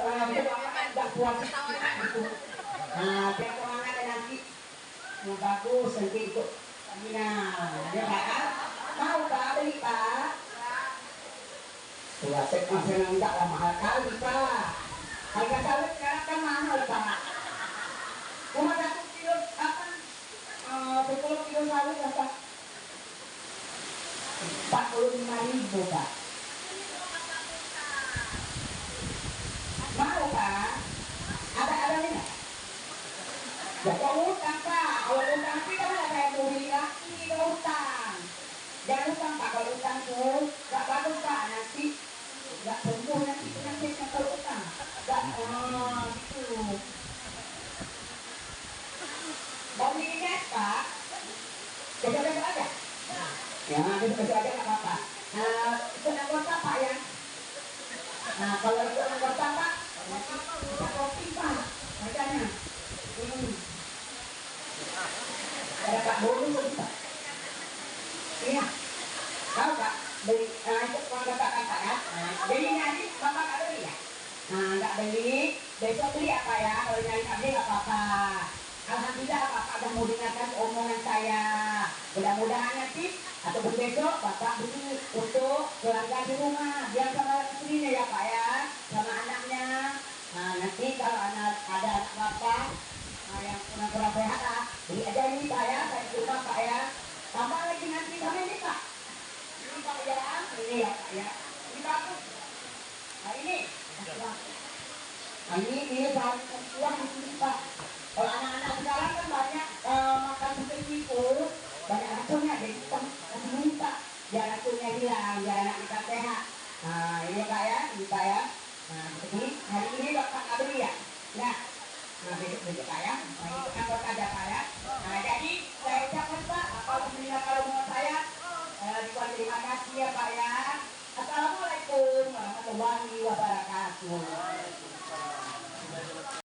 nggak kuat gitu. Nah, biar semangat dan nanti bagus nanti ikut seminar, ya kan? Mau Pak beli Pak? Tua sek masih enggak lah mahal kali Pak. Harga sawit sekarang kan mahal Pak. Cuma 1 kilo apa? 10 kilo sawit apa? 45.000 Pak. Mau Pak? Ada ini nggak? Ya kok utang Pak? Kalau utang sih kan ada kayak beli lagi kalau utang. Jangan utang Pak, kalau utang tuh nggak bagus Pak, nanti nggak sembuh nanti penyakitnya kalau utang. Nggak, gitu. Mau beli ini Pak? Besok-besok aja. Ya, besok-besok aja nggak apa-apa. Ikut anggota Pak ya. Nah, kalau ikut anggota Pak, kita kopi Pak, harganya. Ada Pak bonus Pak. Iya, tahu Pak, beli ikut anggota Kakak ya. Beli nanti Bapak nggak beli ya? Nah, nggak beli, besok beli apa ya? Kalau nyari beli nggak apa-apa. Alhamdulillah Bapak udah mau dengarkan omongan saya. Mudah-mudahan nanti atau besok Bapak beli untuk keluarga di rumah, biar sama istrinya ya Pak ya, sama anaknya. Nah nanti kalau ada anak Bapak yang kurang sehat lah, beli aja ini Pak ya, saya di rumah Pak ya. Tambah lagi nanti sama ini Pak. Ini Pak ya, ini ya Pak ya. Ini bagus. Nah ini. Nah ini bahan uang di sini Pak. Kalau anak-anak sekarang kan banyak makan seperti itu, banyak racunnya, jadi kita kasih minta biar racunnya hilang, biar anak kita sehat. Nah ini Pak ya, ini Pak ya. Nah jadi hari ini Bapak nggak beli ya? Nah, besok Pak ya. Nah itu anggota aja Pak ya. Nah jadi saya ucapkan Pak, apabila kalau mau saya terima kasih ya Pak ya. Assalamualaikum warahmatullahi wabarakatuh.